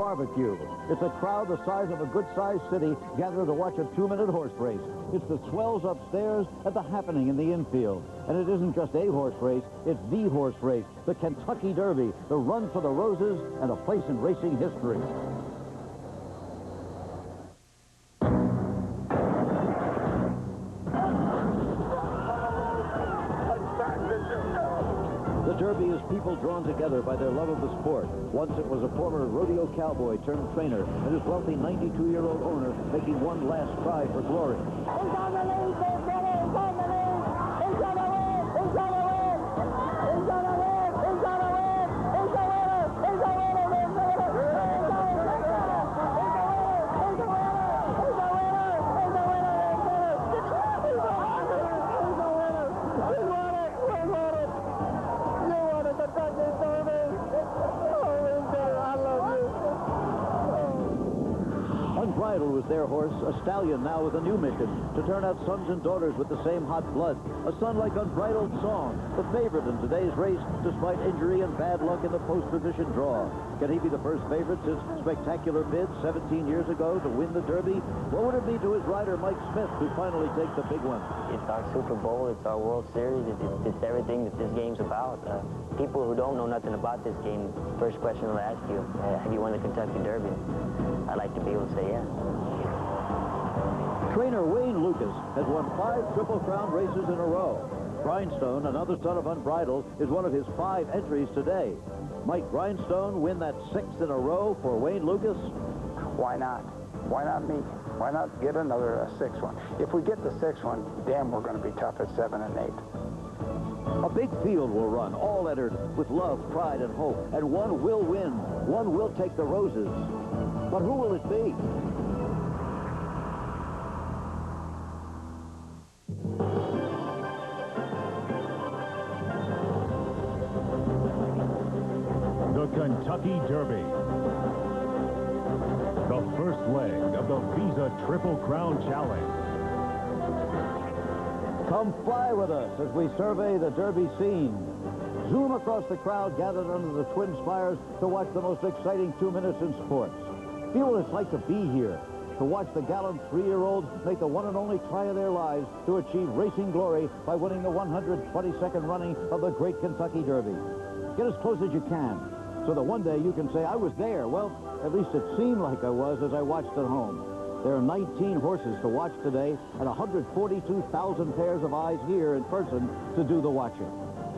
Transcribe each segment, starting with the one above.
barbecue. It's a crowd the size of a good-sized city gathered to watch a 2-minute horse race. It's the swells upstairs at the happening in the infield. And it isn't just a horse race, it's the horse race, the Kentucky Derby, the run for the roses, and a place in racing history. The Derby is people drawn together by their love of the sport. Once it was a former rodeo cowboy turned trainer and his wealthy 92-year-old owner making one last try for glory. He's on the lead, there, brother. He's on the lead. He's going to win. He's going to win. He's going to win. He's going to win. He's a winner. He's a winner. He's a winner. He's a winner. He's a winner. He's a winner. He's a winner. He's a winner. He's a winner. He's a winner. He's a winner. He won it. We won it. You won it. The Kentucky Derby. Oh, Lindsay, I love you. Unbridled was their horse, a stallion now with a new mission, to turn out sons and daughters with the same hot blood. A son like Unbridled Song, the favorite in today's race, despite injury and bad luck in the post-position draw. Can he be the first favorite since Spectacular Bid 17 years ago to win the Derby? What would it be to his rider, Mike Smith, to finally take the big one? It's our Super Bowl, it's our World Series, it's everything that this game's about. People who don't know nothing about this game, first question they'll ask you, have you won the Kentucky Derby? I'd like to be able to say yeah. Trainer Wayne Lukas has won 5 Triple Crown races in a row. Grindstone, another son of Unbridled, is one of his 5 entries today. Might Grindstone win that 6th in a row for Wayne Lukas? Why not? Why not me? Why not get another 6th one? If we get the 6th one, damn, we're going to be tough at 7 and 8. A big field will run, all entered with love, pride, and hope. And one will win. One will take the roses. But who will it be? The Kentucky Derby. The first leg of the Visa Triple Crown Challenge. Come fly with us as we survey the Derby scene. Zoom across the crowd gathered under the Twin Spires to watch the most exciting 2 minutes in sports. Feel what it's like to be here, to watch the gallant 3-year-olds make the one and only try of their lives to achieve racing glory by winning the 122nd running of the Great Kentucky Derby. Get as close as you can, so that one day you can say, I was there. Well, at least it seemed like I was as I watched at home. There are 19 horses to watch today and 142,000 pairs of eyes here in person to do the watching.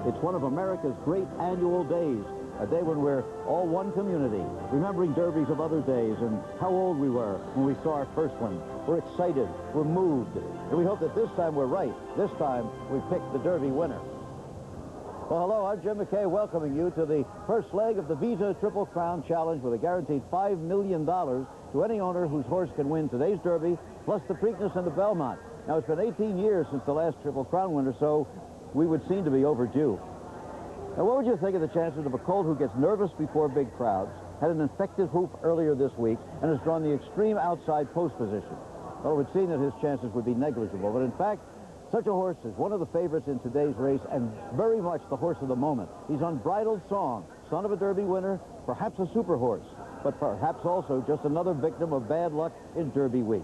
It's one of America's great annual days, a day when we're all one community, remembering derbies of other days and how old we were when we saw our first one. We're excited, we're moved, and we hope that this time we're right. This time we picked the Derby winner. Well, hello, I'm Jim McKay, welcoming you to the first leg of the Visa Triple Crown Challenge with a guaranteed $5 million to any owner whose horse can win today's Derby, plus the Preakness and the Belmont. Now, it's been 18 years since the last Triple Crown winner, so we would seem to be overdue. Now, what would you think of the chances of a colt who gets nervous before big crowds, had an infected hoof earlier this week, and has drawn the extreme outside post position? Well, it would seem that his chances would be negligible, but in fact, such a horse is one of the favorites in today's race and very much the horse of the moment. He's Unbridled Song, son of a Derby winner, perhaps a super horse, but perhaps also just another victim of bad luck in Derby week.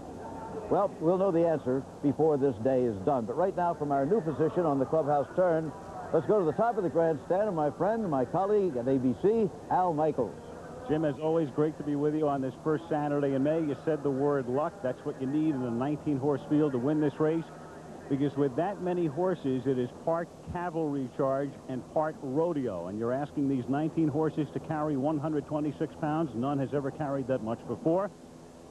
Well, we'll know the answer before this day is done. But right now, from our new position on the clubhouse turn, let's go to the top of the grandstand and my friend and my colleague at ABC, Al Michaels. Jim, as always, great to be with you on this first Saturday in May. You said the word luck. That's what you need in a 19-horse field to win this race. Because with that many horses, it is part cavalry charge and part rodeo. And you're asking these 19 horses to carry 126 pounds. None has ever carried that much before.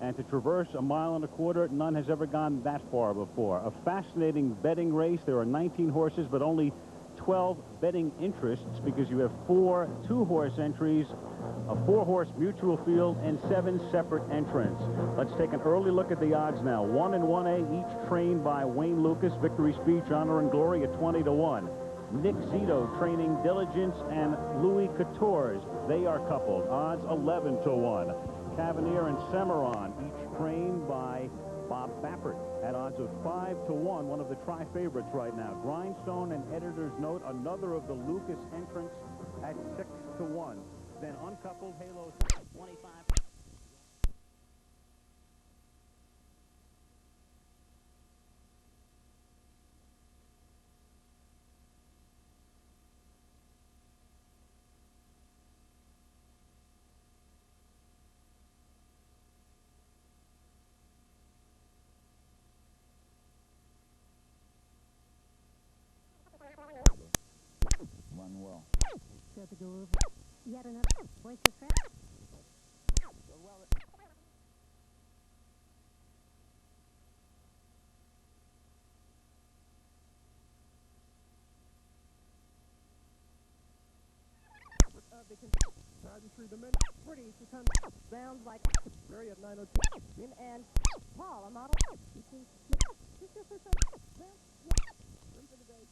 And to traverse 1.25 miles, none has ever gone that far before. A fascinating betting race. There are 19 horses, but only 12 betting interests because you have 4 two-horse entries, a 4-horse mutual field, and 7 separate entrants. Let's take an early look at the odds now. 1 and 1A, each trained by Wayne Lukas. Victory Speech, Honor and Glory at 20 to 1. Nick Zito training Diligence and Louis Couture's. They are coupled. Odds 11 to 1. Tavernier and Cimarron, each trained by Bob Baffert at odds of 5 to 1, one of the tri-favorites right now. Grindstone and Editor's Note, another of the Lukas entrants at 6 to 1. Then uncoupled Halos 25. door of yet another voice of friend. Garden through the middle. Pretty to come down like very at 902. In and Paul, a model. This is your first time. Well, yeah. For the day.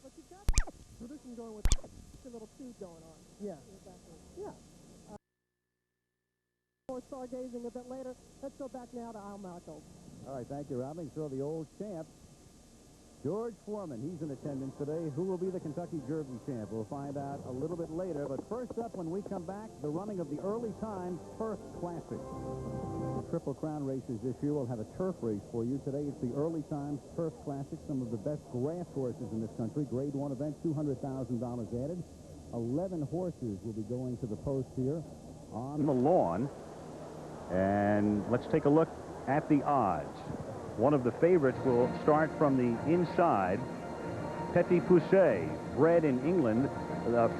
What you got? Tradition going with a little tube going on. Yeah. Exactly. Yeah. More stargazing a bit later. Let's go back now to Al Marco. All right, thank you, Robbie. So the old champ, George Foreman, he's in attendance today. Who will be the Kentucky Derby champ? We'll find out a little bit later. But first up, when we come back, the running of the early time Turf Classic. The Triple Crown races this year will have a turf race for you. Today it's the early times Turf Classic. Some of the best grass horses in this country. Grade 1 event, $200,000 added. 11 horses will be going to the post here on the lawn. And let's take a look at the odds. One of the favorites will start from the inside. Petit Poussey, bred in England,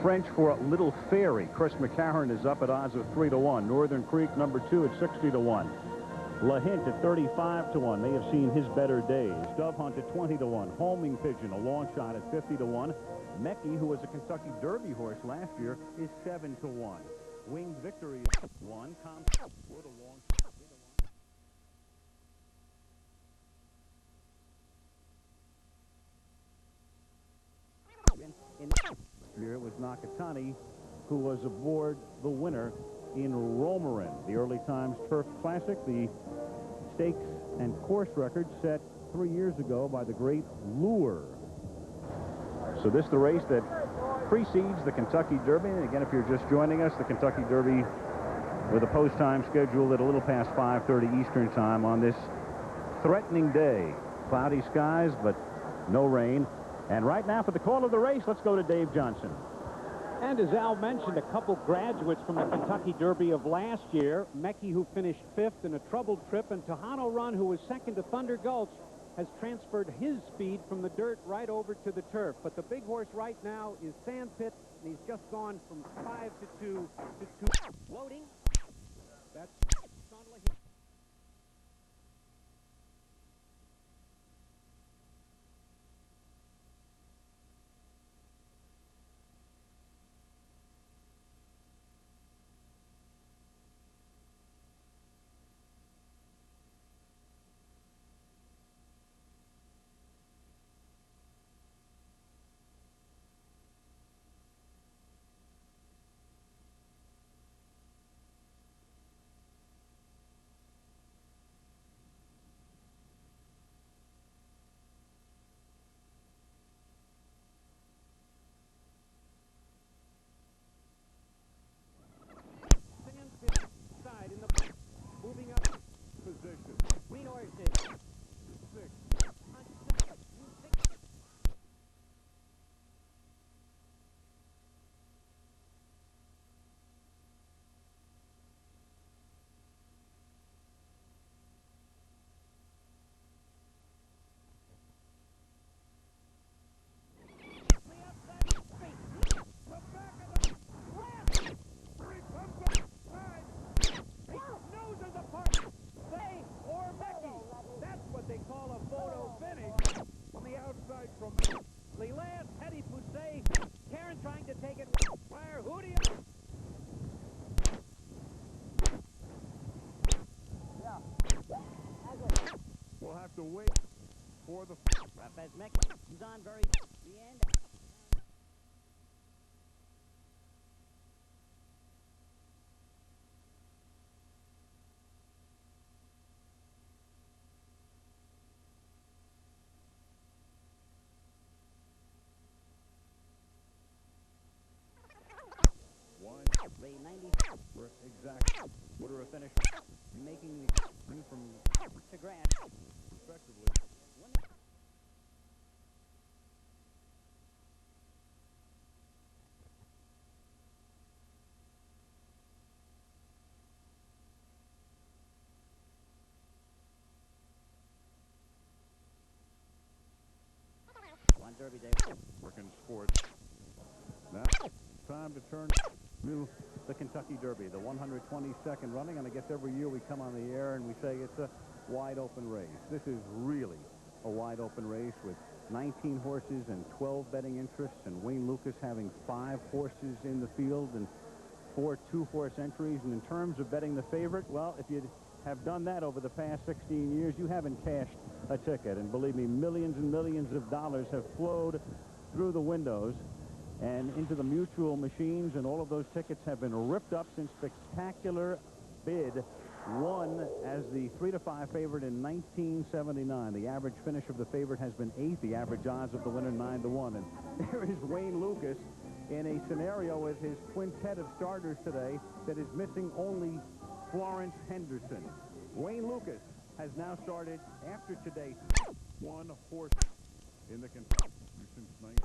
French for Little Fairy. Chris McCarron is up at odds of 3-1. Northern Creek, number 2, at 60-1. La Hint at 35-1. They have seen his better days. Dove Hunt at 20-1. Homing Pigeon, a long shot at 50-1. Mecky, who was a Kentucky Derby horse last year, is 7-1. Winged Victory is 1. Wood, a long shot. Here it was Nakatani who was aboard the winner in Romarin, the early times Turf Classic, the stakes and course record set 3 years ago by the great Lure. So this is the race that precedes the Kentucky Derby. And again, if you're just joining us, the Kentucky Derby with a post time scheduled at a little past 5:30 Eastern time on this threatening day. Cloudy skies, but no rain. And right now for the call of the race, let's go to Dave Johnson. And as Al mentioned, a couple graduates from the Kentucky Derby of last year. Mecky, who finished 5th in a troubled trip, and Tejano Run, who was 2nd to Thunder Gulch, has transferred his speed from the dirt right over to the turf. But the big horse right now is Sandpit, and he's just gone from 5 to 2 to 2. Loading. That's Sondler. We'll have to wait for the... Rafael Mecky comes on very... The end. Ray 90. Exactly. Woodrow finish. Making the move from to grass. Respectively. sports. Now, time to turn to the Kentucky Derby, the 122nd running, and I guess every year we come on the air and we say it's a wide-open race. This is really a wide-open race with 19 horses and 12 betting interests, and Wayne Lukas having 5 horses in the field and 4 two-horse entries. And in terms of betting the favorite, well, if you have done that over the past 16 years, you haven't cashed a ticket. And believe me, millions and millions of dollars have flowed through the windows and into the mutual machines, and all of those tickets have been ripped up since Spectacular Bid won as the 3-5 favorite in 1979. The average finish of the favorite has been 8th. The average odds of the winner 9-1. And there is Wayne Lukas in a scenario with his quintet of starters today that is missing only Florence Henderson. Wayne Lukas has now started after today 1 horse in the Kentucky since 19.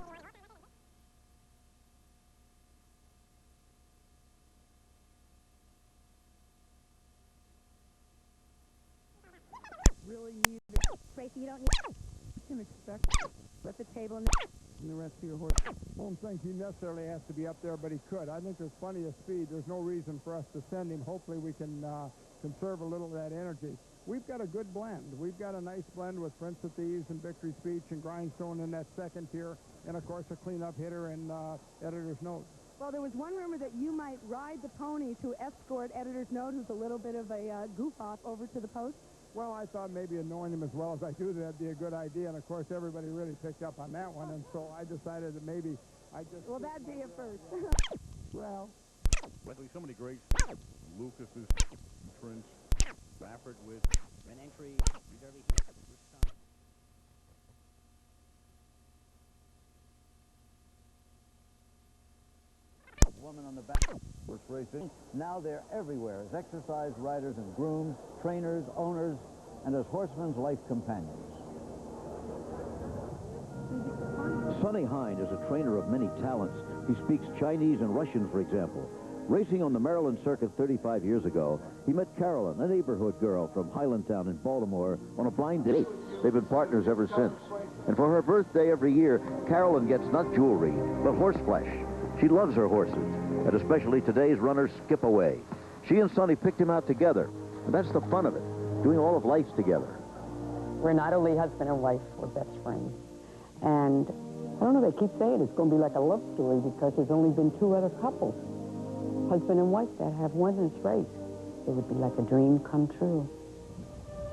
Really need it. Tracy, you don't need You can expect at the table. and the rest of your horse. I don't think he necessarily has to be up there, but he could. I think there's plenty of speed. There's no reason for us to send him. Hopefully we can conserve a little of that energy. We've got a good blend. We've got a nice blend with Prince of Thieves and Victory Speech and Grindstone in that second tier, and of course a cleanup hitter and Editor's Note. Well, there was one rumor that you might ride the pony to escort Editor's Note, who's a little bit of a goof-off, over to the post. Well, I thought maybe knowing him as well as I do, that'd be a good idea, and of course everybody really picked up on that one, and so I decided that maybe I just... Well, that'd be a first. Well... So many great Lucas's, Prince, Baffert with An entry, Derby. Woman on the back. Horse racing. Now they're everywhere as exercise riders and grooms, trainers, owners, and as horsemen's life companions. Sonny Hind is a trainer of many talents. He speaks Chinese and Russian, for example. Racing on the Maryland circuit 35 years ago, he met Carolyn, a neighborhood girl from Highlandtown in Baltimore, on a blind date. They've been partners ever since. And for her birthday every year, Carolyn gets not jewelry, but horse flesh. She loves her horses, and especially today's runner, Skip Away. She and Sonny picked him out together, and that's the fun of it, doing all of life together. We're not only husband and wife, we're best friends. And I don't know, they keep saying it's going to be like a love story because there's only been 2 other couples, husband and wife, that have won this race. It would be like a dream come true.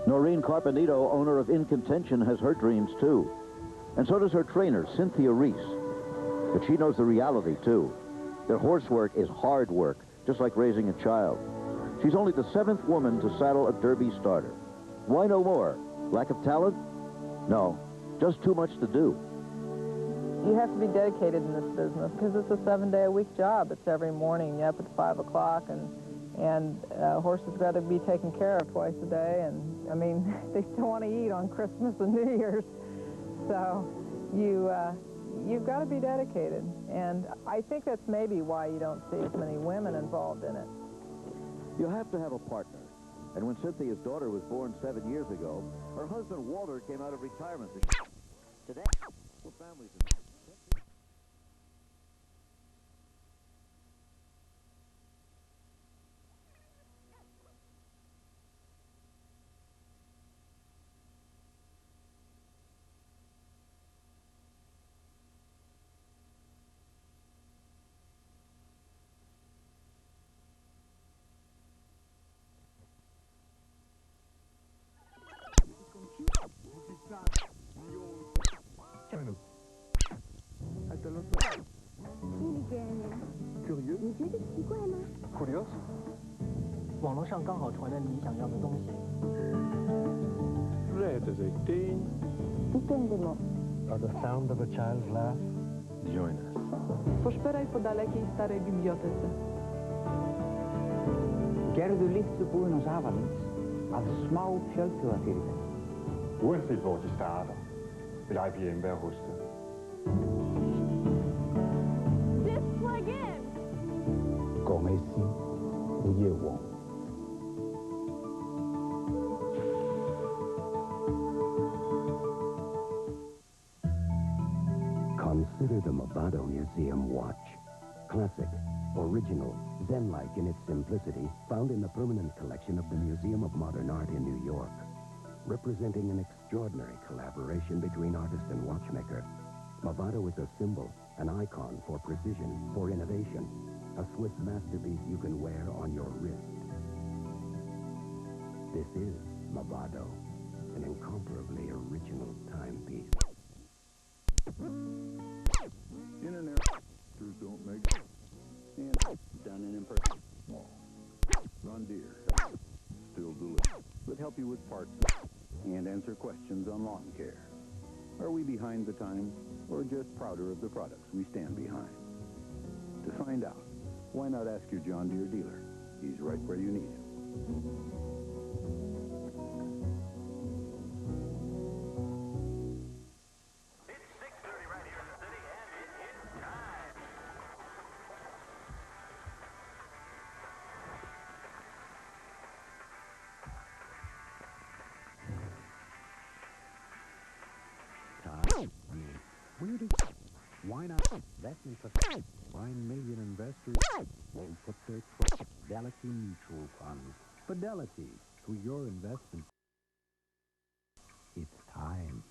Noreen Carpenito, owner of In Contention, has her dreams, too. And so does her trainer, Cynthia Reese. But she knows the reality, too. Their horse work is hard work, just like raising a child. She's only the 7th woman to saddle a Derby starter. Why no more? Lack of talent? No, just too much to do. You have to be dedicated in this business because it's a 7-day-a-week job. It's every morning. You're up at 5 o'clock, and horses got to be taken care of twice a day. And, I mean, they still want to eat on Christmas and New Year's. So you've got to be dedicated. And I think that's maybe why you don't see as many women involved in it. You have to have a partner. And when Cynthia's daughter was born 7 years ago, her husband Walter came out of retirement today. Families. Curieux? 你觉得奇怪吗？ Curious? 网络上刚好传了你想要的东西。 Red as 18. 意見でも。 Or the sound of a child's laugh? Join us. Poszperaj po dalekiej starej bibliotece. Gerðu litlu búðin hans afa míns að smá fjölþjóðafyrirtæki. Uanset hvor de starter, vil IBM være hos dem. Just plug in. 讲的是不夜王。 Come Consider the Movado Museum watch. Classic, original, Zen-like in its simplicity, found in the permanent collection of the Museum of Modern Art in New York. Representing an extraordinary collaboration between artist and watchmaker, Movado is a symbol, an icon for precision, for innovation, a Swiss masterpiece you can wear on your wrist. This is Movado, an incomparably original timepiece. In an era, don't make and done in person. Ron Deere, still deliver, but help you with parts and answer questions on lawn care. Are we behind the times, or just prouder of the products we stand behind? To find out, why not ask your John Deere dealer? He's right where you need him. Why not investment for 9 million investors will put their trust in Fidelity Mutual Funds. Fidelity to your investment. It's time.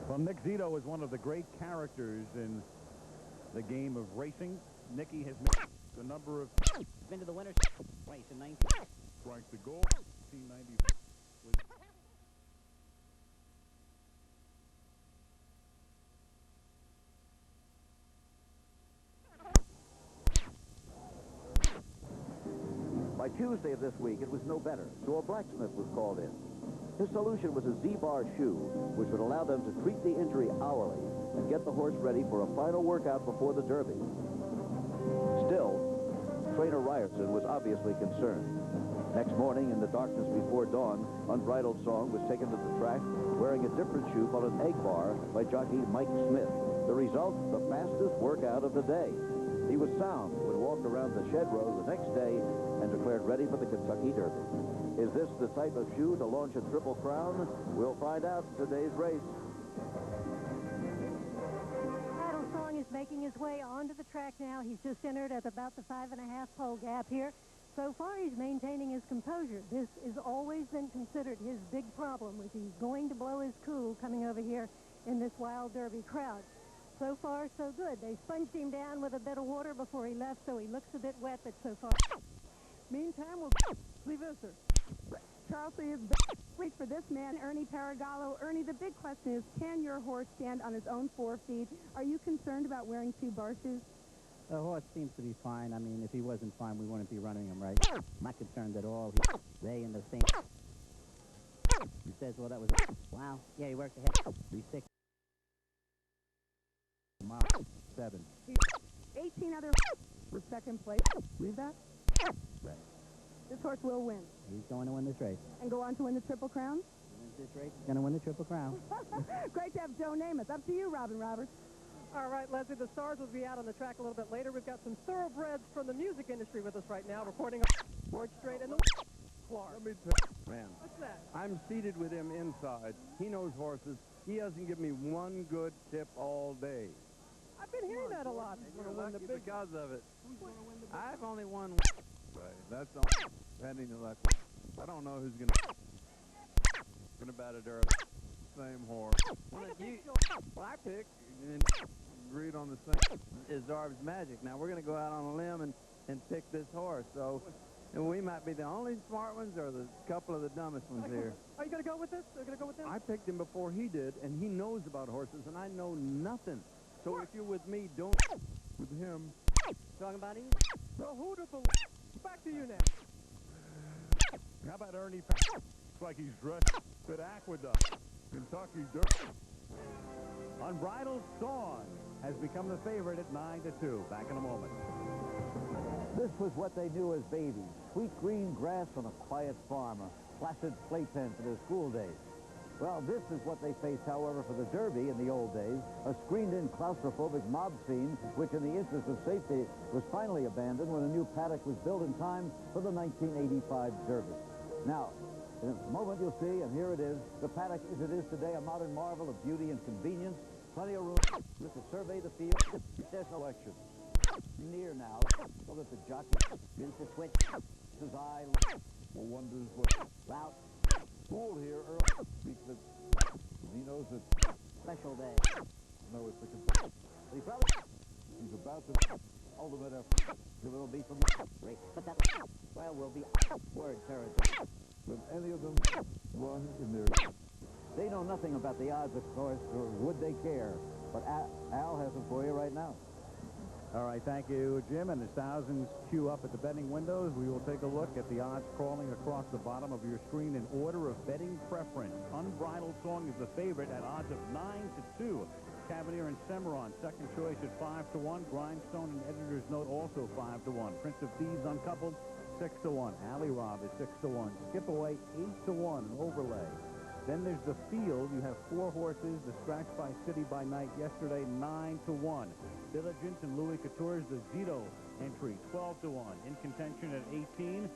Well, Nick Zito is one of the great characters in the game of racing. Nicky has made a number of... Been to the winner's race in 19... Strike the goal, 1990. By Tuesday of this week, it was no better, so a blacksmith was called in. His solution was a Z-bar shoe, which would allow them to treat the injury hourly and get the horse ready for a final workout before the Derby. Still, trainer Ryerson was obviously concerned. Next morning, in the darkness before dawn, Unbridled Song was taken to the track wearing a different shoe on an egg bar by jockey Mike Smith. The result, the fastest workout of the day. He was sound when walked around the shed row the next day and declared ready for the Kentucky Derby. Is this the type of shoe to launch a Triple Crown? We'll find out in today's race. Unbridled Song is making his way onto the track now. He's just entered at about the 5.5 pole gap here. So far, he's maintaining his composure. This has always been considered his big problem, was he's going to blow his cool coming over here in this wild Derby crowd. So far, so good. They sponged him down with a bit of water before he left, so he looks a bit wet, but so far. Meantime, we'll leave this, sir. Charles Lee is wait for this man, Ernie Paragallo. Ernie, the big question is, can your horse stand on his own 4 feet? Are you concerned about wearing 2 bar shoes? The horse seems to be fine. I mean, if he wasn't fine, we wouldn't be running him, right? I'm not concerned at all. They in the same... He says, well, that was... Wow. Yeah, he worked ahead. 3-6. Tomorrow, 7. 18 other for second place. Read that? Right. This horse will win. He's going to win this race. And go on to win the Triple Crown? He wins this race, he's going to win the Triple Crown. Great to have Joe Namath. Up to you, Robin Roberts. All right, Leslie, the stars will be out on the track a little bit later. We've got some thoroughbreds from the music industry with us right now, reporting on George Strait and the Clark. Let me tell you, man. What's that? I'm seated with him inside. He knows horses. He hasn't given me one good tip all day. I've been hearing that a lot. You're lucky because of it. I've only won one. Right, that's all. Depending on luck. I don't know who's gonna bat a Derby. Same horse. Well, I pick and agreed on the same is Darby's Magic. Now we're gonna go out on a limb and pick this horse. So and we might be the only smart ones or the couple of the dumbest ones here. Are you gonna go with this? Are you gonna go with him? I picked him before he did, and he knows about horses, and I know nothing. So if you're with me, don't with him. Talking about him? So who to believe? Back to you now. How about Ernie? Looks like he's dressed at Aqueduct, Kentucky Derby. Unbridled Song has become the favorite at 9-2. Back in a moment. This was what they knew as babies. Sweet green grass on a quiet farm, a placid playpen for their school days. Well, this is what they faced, however, for the Derby in the old days, a screened-in claustrophobic mob scene, which in the interest of safety was finally abandoned when a new paddock was built in time for the 1985 Derby. Now, in a moment you'll see, and here it is, the paddock as it is today, a modern marvel of beauty and convenience, plenty of room to survey the field. There's no elections. Near now, so that the jockey begins to twitch his eye. Wonders what loud school here early because he knows it's special day. No, it's the he's about to ultimate effort. It'll be from race, but that well will be word territory. But any of them won in their. They know nothing about the odds, of course, or would they care? But Al has them for you right now. All right, thank you, Jim. And as thousands queue up at the betting windows, we will take a look at the odds crawling across the bottom of your screen in order of betting preference. Unbridled Song is the favorite at odds of 9-2. Cavalier and Cimarron, second choice at 5-1. Grindstone and Editor's Note also 5-1. Prince of Thieves Uncoupled, 6-1. Alley Rob is 6-1. Skip Away, 8-1. An overlay. Then there's the field. You have 4 horses. The Scratch by City by Night yesterday, 9-1. Diligent and Louis Couture's the Zito entry, 12-1. In contention at 18.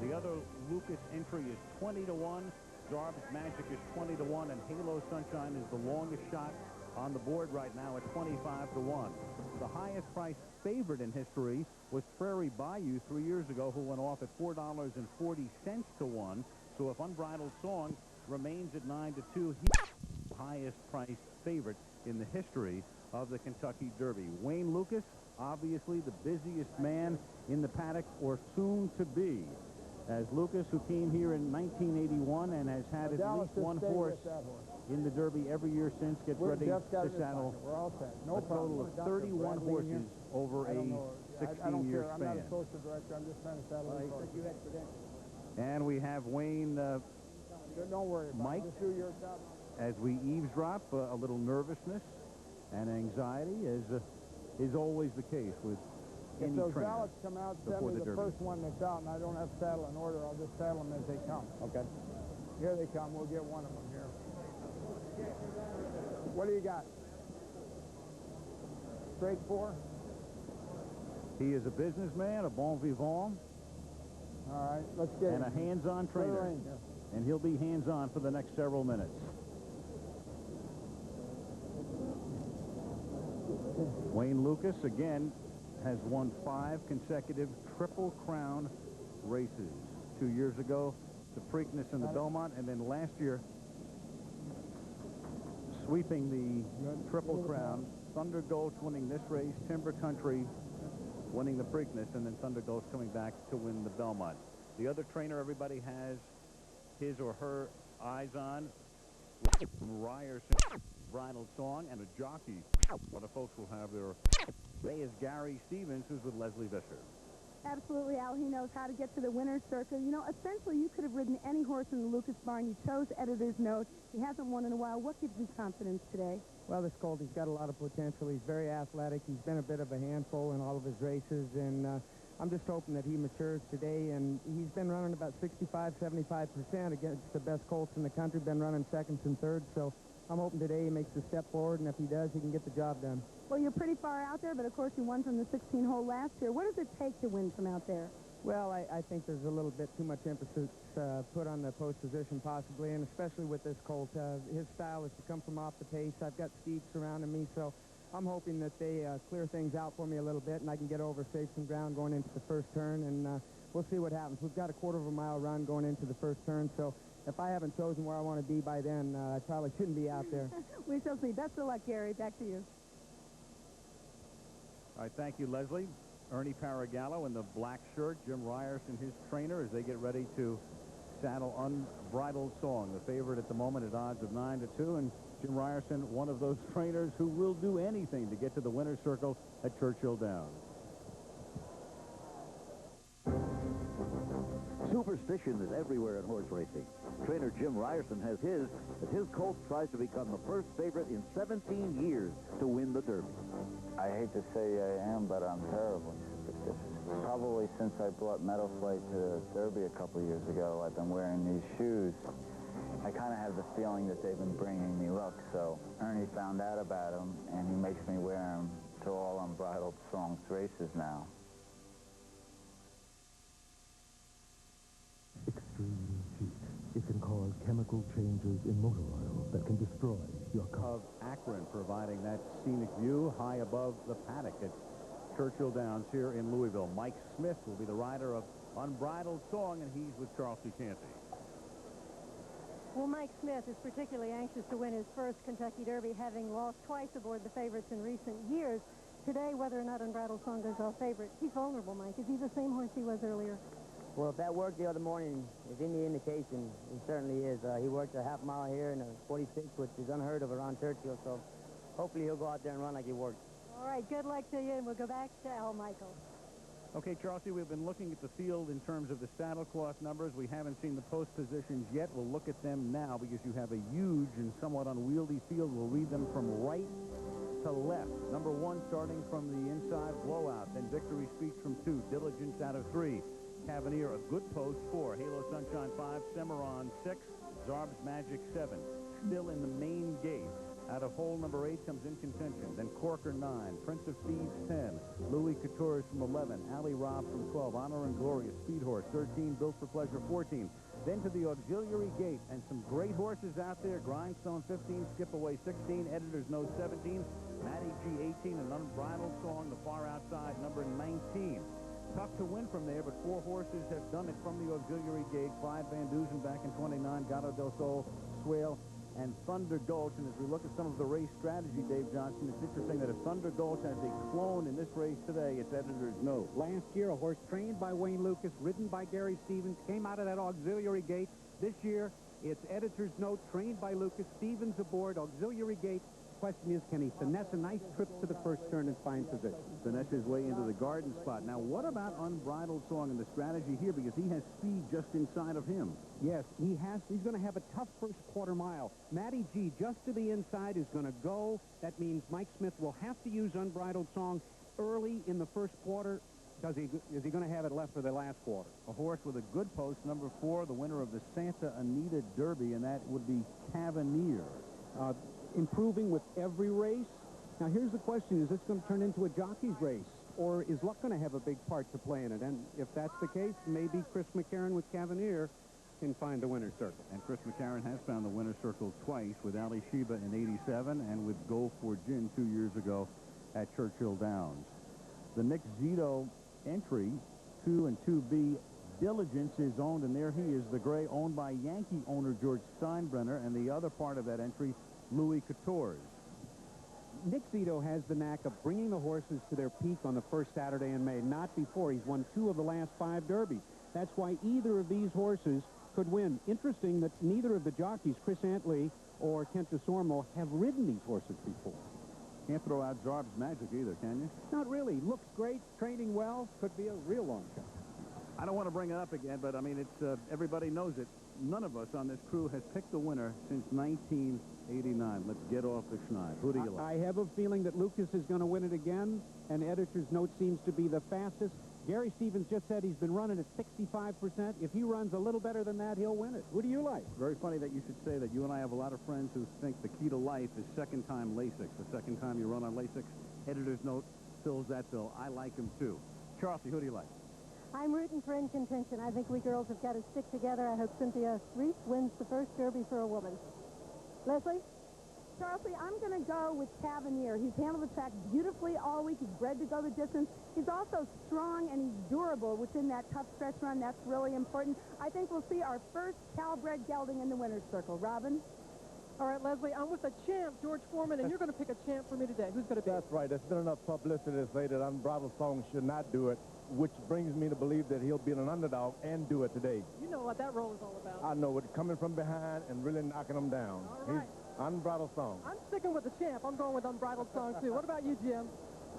The other Lucas entry is 20-1. Zarb's Magic is 20-1. And Halo Sunshine is the longest shot on the board right now at 25-1. The highest price favorite in history was Prairie Bayou 3 years ago, who went off at $4.40 to 1. So if Unbridled Song remains at 9-2, he's the highest priced favorite in the history of the Kentucky Derby. Wayne Lukas, obviously the busiest man in the paddock, or soon to be, as Lukas, who came here in 1981 and has had at least one horse in the Derby every year since, gets ready to saddle a total of 31 horses over a 16-year span. I'm not a social director. I'm just trying to saddle a horse. And we have Wayne don't worry about Mike, it. Just do your job. As we eavesdrop, a little nervousness and anxiety, as is always the case with any trainer. If those ballots come out, send me the first one that's out, and I don't have to saddle in order. I'll just saddle them as they come. Okay. Here they come. We'll get one of them here. What do you got? Straight 4? He is a businessman, a bon vivant. All right, let's get and a hands-on trainer. And he'll be hands-on for the next several minutes. Wayne Lukas, again, has won 5 consecutive Triple Crown races. 2 years ago, the Preakness and the Belmont, and then last year, sweeping the Triple Crown. Thunder Gulch winning this race, Timber Country winning the Preakness, and then Thunder Gulch coming back to win the Belmont. The other trainer everybody has his or her eyes on, Ryerson, Bridal Song, and a jockey. What the folks will have their say is Gary Stevens, who's with Leslie Visser. Absolutely, Al. He knows how to get to the winner's circle. You know, essentially, you could have ridden any horse in the Lukas barn. You chose Editor's Note. He hasn't won in a while. What gives you confidence today? Well, this colt, he's got a lot of potential. He's very athletic. He's been a bit of a handful in all of his races, and I'm just hoping that he matures today. And he's been running about 65-75% against the best colts in the country, been running seconds and thirds. So I'm hoping today he makes a step forward, and if he does, he can get the job done. Well, you're pretty far out there, but of course you won from the 16-hole last year. What does it take to win from out there? Well, I think there's a little bit too much emphasis put on the post position possibly, and especially with this colt. His style is to come from off the pace. I've got speed surrounding me, so I'm hoping that they clear things out for me a little bit, and I can get over safe some ground going into the first turn, and we'll see what happens. We've got a quarter-of-a-mile run going into the first turn, so if I haven't chosen where I want to be by then, I probably shouldn't be out there. We shall see. Best of luck, Gary. Back to you. All right, thank you, Leslie. Ernie Paragallo in the black shirt, Jim Ryerson, his trainer, as they get ready to saddle Unbridled Song, the favorite at the moment at odds of 9-2, and Jim Ryerson, one of those trainers who will do anything to get to the winner's circle at Churchill Downs. Superstition is everywhere in horse racing. Trainer Jim Ryerson has his, as his colt tries to become the first favorite in 17 years to win the Derby. I hate to say I am, but I'm terribly superstitious. Probably since I brought Meadow Flight to the Derby a couple years ago, I've been wearing these shoes. I kind of have the feeling that they've been bringing me luck. So Ernie found out about them, and he makes me wear them to all Unbridled Songs races now. Extreme heat. It can cause chemical changes in motor oil that can destroy your car. Of Akron, providing that scenic view high above the paddock at Churchill Downs here in Louisville. Mike Smith will be the rider of Unbridled Song, and he's with Charles C. Canty. Well, Mike Smith is particularly anxious to win his first Kentucky Derby, having lost twice aboard the favorites in recent years. Today, whether or not Unbridled Song goes off favorite, he's vulnerable, Mike. Is he the same horse he was earlier? Well, if that worked the other morning is any indication, he certainly is. He worked a half mile here in a 46, which is unheard of around Churchill, so hopefully he'll go out there and run like he worked. All right, good luck to you, and we'll go back to Al Michael. Okay, Charlie, we've been looking at the field in terms of the saddlecloth numbers. We haven't seen the post positions yet. We'll look at them now because you have a huge and somewhat unwieldy field. We'll read them from right to left. Number 1 starting from the inside, Blowout. Then Victory Speech from 2. Diligence out of 3. Cavalier, a good post, 4. Halo Sunshine, 5. Cimarron, 6. Zarb's Magic, 7. Still in the main gate. Out of hole number 8 comes In Contention. Then Corker, 9. Prince of Thieves, 10. Louis Couture from 11. Alley Rob from 12. Honor and Gloria, Speed Horse, 13. Built for Pleasure, 14. Then to the auxiliary gate, and some great horses out there. Grindstone, 15. Skip Away, 16. Editor's Note, 17. Matty G, 18. And Unbridled Song, the far outside, number 19. Tough to win from there, but 4 horses have done it from the auxiliary gate. Clyde Van Dusen back in 29. Gato del Sol, Swale, and Thunder Gulch. And as we look at some of the race strategy, Dave Johnson, it's interesting that if Thunder Gulch has a clone in this race today, it's Editor's Note. Last year, a horse trained by Wayne Lukas, ridden by Gary Stevens, came out of that auxiliary gate. This year, it's Editor's Note, trained by Lukas, Stevens aboard, auxiliary gate. Question is, can he finesse a nice trip to the first turn and find position? Finesse his way into the garden spot. Now, what about Unbridled Song and the strategy here? Because he has speed just inside of him. Yes, he's going to have a tough first quarter mile. Matty G, just to the inside, is going to go. That means Mike Smith will have to use Unbridled Song early in the first quarter. Is he going to have it left for the last quarter? A horse with a good post, number 4, the winner of the Santa Anita Derby, and that would be Cavanier. Improving with every race. Now, here's the question. Is this going to turn into a jockey's race? Or is luck going to have a big part to play in it? And if that's the case, maybe Chris McCarron with Cavanier can find the winner's circle. And Chris McCarron has found the winner's circle twice with Ali Sheba in 87 and with Go for Gin 2 years ago at Churchill Downs. The Nick Zito entry, 2 and 2B, Diligence is owned, and there he is, the gray, owned by Yankee owner George Steinbrenner, and the other part of that entry, Louis Couture's. Nick Zito has the knack of bringing the horses to their peak on the first Saturday in May, not before. He's won 2 of the last 5 derbies. That's why either of these horses could win. Interesting that neither of the jockeys, Chris Antley or Kent DeSormo, have ridden these horses before. Can't throw out Zarb's Magic either, can you? Not really. Looks great, training well, could be a real long shot. I don't want to bring it up again, but I mean, it's everybody knows it. None of us on this crew has picked the winner since 1989. Let's get off the schneid. Who do you like? I have a feeling that Lukas is going to win it again, and Editor's Note seems to be the fastest. Gary Stevens just said he's been running at 65%. If he runs a little better than that, he'll win it. Who do you like? Very funny that you should say that. You and I have a lot of friends who think the key to life is second-time Lasix. The second time you run on Lasix, Editor's Note fills that bill. I like him, too. Charlie, who do you like? I'm rooting for In Contention. I think we girls have got to stick together. I hope Cynthia Reese wins the first Derby for a woman. Leslie? Charlie, I'm going to go with Cavanier. He's handled the track beautifully all week. He's bred to go the distance. He's also strong and he's durable within that tough stretch run. That's really important. I think we'll see our first Calbred gelding in the winner's circle. Robin? All right, Leslie, I'm with the champ, George Foreman, and you're going to pick a champ for me today. Who's going to be? That's right. There's been enough publicity to say that Unbridled Song should not do it, which brings me to believe that he'll be an underdog and do it today. You know what that role is all about. I know it, coming from behind and really knocking them down. All right. He's Unbridled Song. I'm sticking with the champ. I'm going with Unbridled Song, too. What about you, Jim?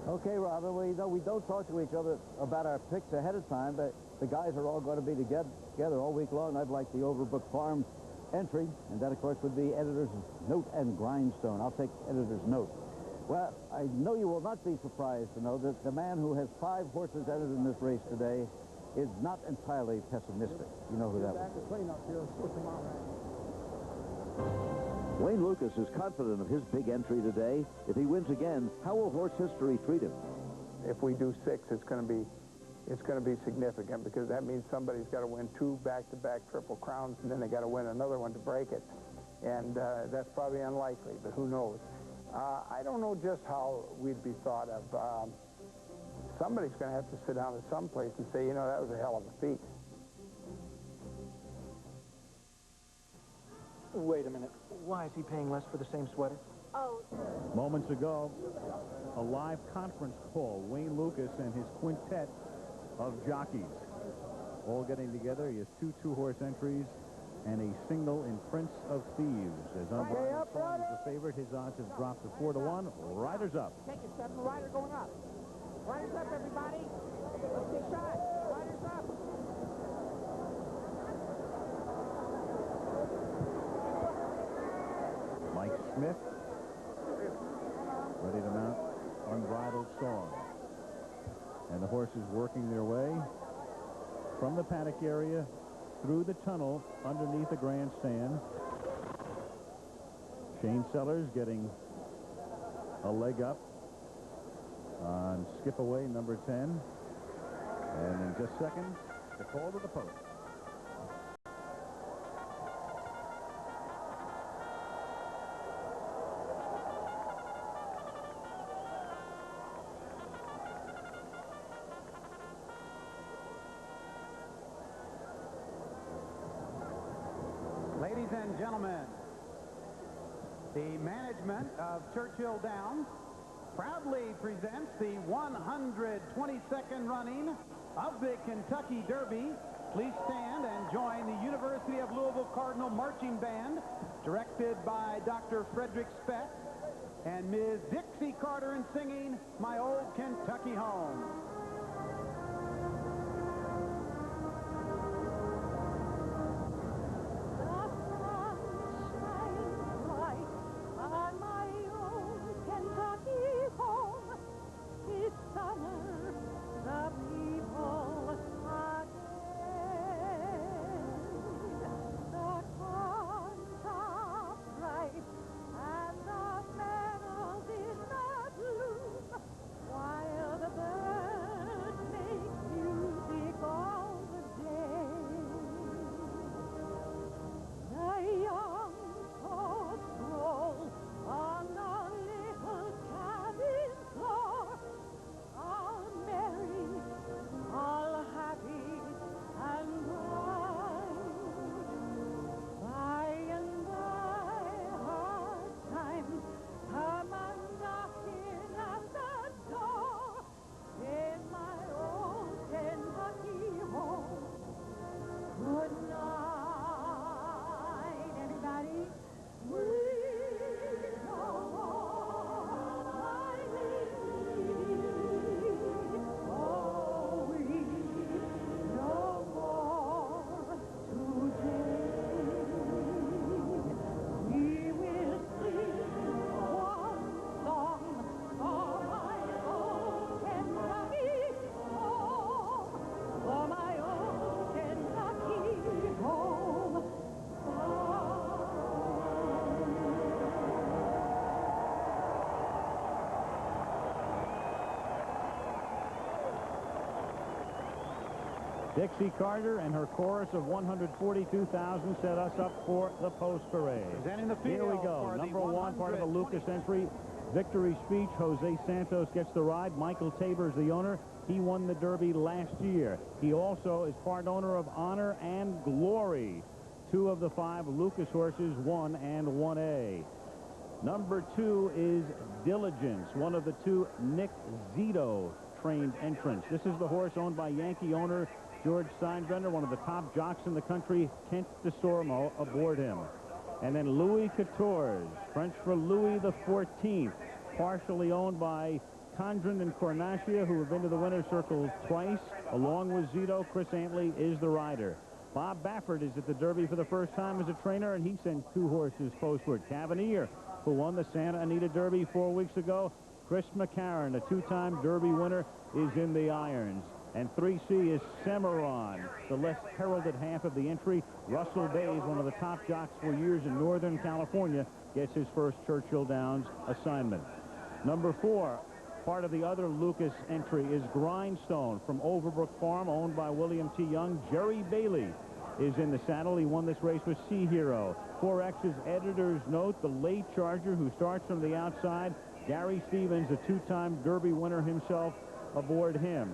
Okay, Robin, well, you know, we don't talk to each other about our picks ahead of time, but the guys are all going to be together all week long. I'd like the Overbrook Farm entry, and that, of course, would be Editor's Note and Grindstone. I'll take Editor's Note. Well, I know you will not be surprised to know that the man who has 5 horses entered in this race today is not entirely pessimistic. You know who that was. Wayne Lukas is confident of his big entry today. If he wins again, how will horse history treat him? If we do 6, it's going to be significant, because that means somebody's got to win 2 back-to-back Triple Crowns, and then they got to win another one to break it. And that's probably unlikely, but who knows? I don't know just how we'd be thought of. Somebody's going to have to sit down at some place and say, you know, that was a hell of a feat. Wait a minute. Why is he paying less for the same sweater? Oh. Moments ago, a live conference call. Wayne Lukas and his quintet of jockeys all getting together. He has 2 two-horse entries and a single in Prince of Thieves. As Unbridled Song is the favorite, his odds have dropped to 4-1. Riders up. Take it, 7. Rider going up. Riders up, everybody. Let's get shot. Riders up. Mike Smith, ready to mount Unbridled Song. And the horses working their way from the paddock area through the tunnel underneath the grandstand. Shane Sellers getting a leg up on skip away number 10. And in just seconds, the call to the post. Ladies and gentlemen, the management of Churchill Downs proudly presents the 122nd running of the Kentucky Derby. Please stand and join the University of Louisville Cardinal Marching Band, directed by Dr. Frederick Speck, and Ms. Dixie Carter in singing My Old Kentucky Home. Dixie Carter and her chorus of 142,000 set us up for the post parade. Presenting the field. Here we go. Number 1, part of the Lukas entry. Victory speech. Jose Santos gets the ride. Michael Tabor is the owner. He won the Derby last year. He also is part owner of Honor and Glory. 2 of the 5 Lukas horses, 1 and 1A. Number 2 is Diligence, one of the 2 Nick Zito trained entrants. This is the horse owned by Yankee owner George Steinbrenner, one of the top jocks in the country. Kent DeSormo aboard him. And then Louis XIV, French for Louis the 14th, partially owned by Condren and Cornacia, who have been to the winner's circle twice. Along with Zito, Chris Antley is the rider. Bob Baffert is at the Derby for the first time as a trainer, and he sent 2 horses postward. Cavalier, who won the Santa Anita Derby 4 weeks ago. Chris McCarron, a 2-time Derby winner, is in the irons. And 3C is Cimarron, the less heralded half of the entry. Russell Bays, one of the top jocks for years in Northern California, gets his first Churchill Downs assignment. Number 4, part of the other Lukas entry, is Grindstone from Overbrook Farm, owned by William T. Young. Jerry Bailey is in the saddle. He won this race with Sea Hero. 4X's editor's note, the late charger who starts from the outside. Gary Stevens, a 2-time Derby winner himself, aboard him.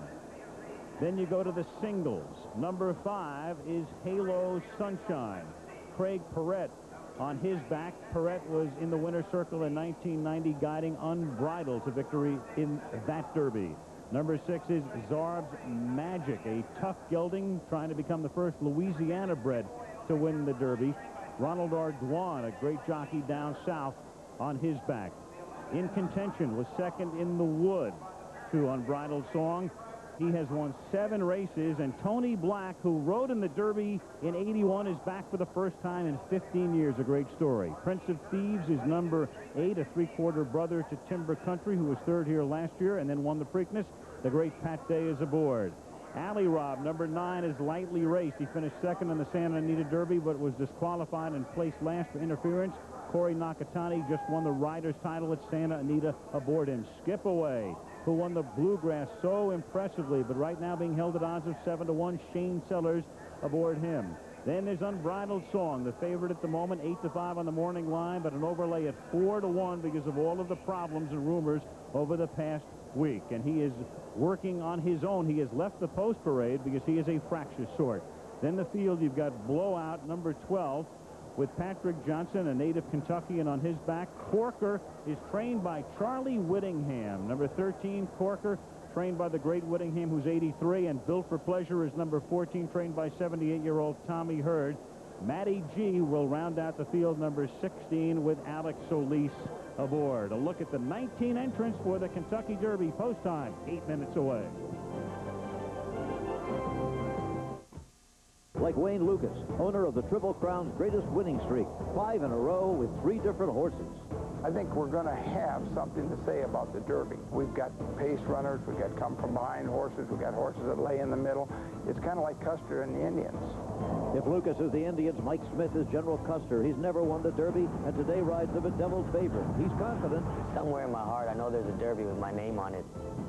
Then you go to the singles. Number 5 is Halo Sunshine. Craig Perrette on his back. Perrette was in the winner's circle in 1990, guiding Unbridled to victory in that Derby. Number 6 is Zarb's Magic, a tough gelding trying to become the first Louisiana bred to win the Derby. Ronald Ardoin, a great jockey down south, on his back. In contention was second in the Wood to Unbridled Song. He has won 7 races, and Tony Black, who rode in the Derby in '81, is back for the first time in 15 years. A great story. Prince of Thieves is number 8, a 3/4 brother to Timber Country, who was 3rd here last year and then won the Preakness. The great Pat Day is aboard. Alley Rob, number 9, is lightly raced. He finished 2nd in the Santa Anita Derby, but was disqualified and placed last for interference. Corey Nakatani just won the rider's title at Santa Anita aboard him. Skip Away, who won the Bluegrass so impressively, but right now being held at odds of 7-1. Shane Sellers aboard him. Then there's Unbridled Song, the favorite at the moment, 8-5 on the morning line, but an overlay at 4-1 because of all of the problems and rumors over the past week. And he is working on his own. He has left the post parade because he is a fractious sort. Then the field, you've got Blowout, number 12, with Patrick Johnson, a native Kentuckian, on his back. Corker is trained by Charlie Whittingham. Number 13, Corker, trained by the great Whittingham, who's 83, and Built for Pleasure is number 14, trained by 78-year-old Tommy Hurd. Matty G will round out the field, number 16, with Alex Solis aboard. A look at the 19 entrants for the Kentucky Derby. Post time, 8 minutes away. Like Wayne Lukas, owner of the Triple Crown's greatest winning streak, 5 in a row with 3 different horses. I think we're going to have something to say about the Derby. We've got pace runners, we've got come-from-behind horses, we've got horses that lay in the middle. It's kind of like Custer and the Indians. If Lukas is the Indians, Mike Smith is General Custer. He's never won the Derby, and today rides the bedeviled favorite. He's confident. Somewhere in my heart, I know there's a Derby with my name on it.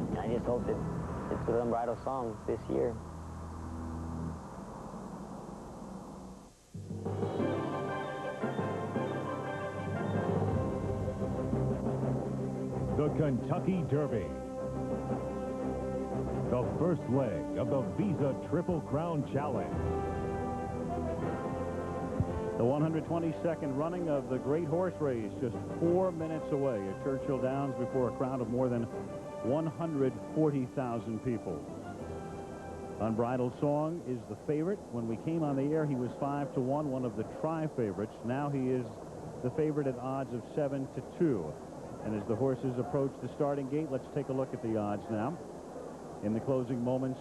And I just hope that it's with Unbridled Song this year. The Kentucky Derby. The first leg of the Visa Triple Crown Challenge. The 122nd running of the great horse race, just 4 minutes away at Churchill Downs before a crowd of more than 140,000 people. Unbridled Song is the favorite. When we came on the air, he was 5-1, one of the tri-favorites. Now he is the favorite at odds of 7-2. And as the horses approach the starting gate, let's take a look at the odds now in the closing moments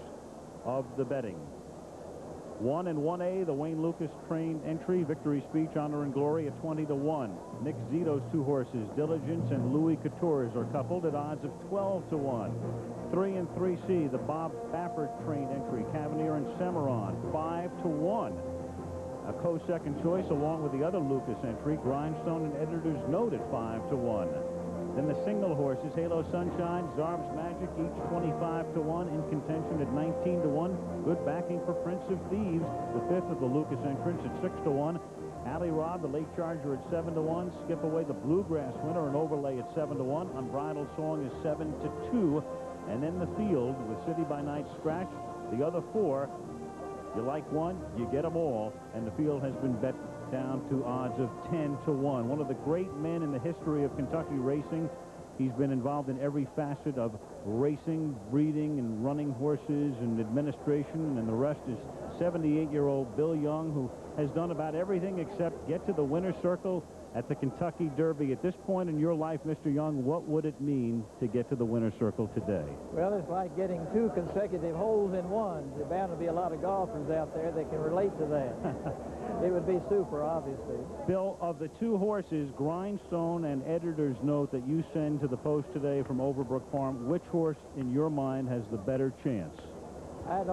of the betting. 1 and 1A, the Wayne Lukas trained entry, Victory Speech, Honor and Glory at 20-1. Nick Zito's 2 horses, Diligence and Louis Couture's, are coupled at odds of 12-1. 3 and 3C, the Bob Baffert trained entry, Cavalier and Cimarron, 5-1. A co-second choice along with the other Lukas entry, Grindstone and Editor's Note at 5-1. Then the single horses, Halo Sunshine, Zarb's Magic, each 25-1, in contention at 19-1. Good backing for Prince of Thieves, the 5th of the Lukas entrants, at 6-1. Alley Rob, the late charger, at 7-1. Skip Away, the Bluegrass winner, an overlay at 7-1. Unbridled Song is 7-2. And then the field with City by Night Scratch, the other 4. You like one, you get them all, and the field has been bet down to odds of 10-1. One of the great men in the history of Kentucky racing. He's been involved in every facet of racing, breeding, and running horses, and administration, and the rest is 78-year-old Bill Young, who has done about everything except get to the winner's circle at the Kentucky Derby. At this point in your life, Mr. Young, what would it mean to get to the winner's circle today? Well, it's like getting 2 consecutive holes in one. There's bound to be a lot of golfers out there that can relate to that. It would be super, obviously. Bill, of the 2 horses, Grindstone and Editor's Note, that you send to the post today from Overbrook Farm, which horse in your mind has the better chance? I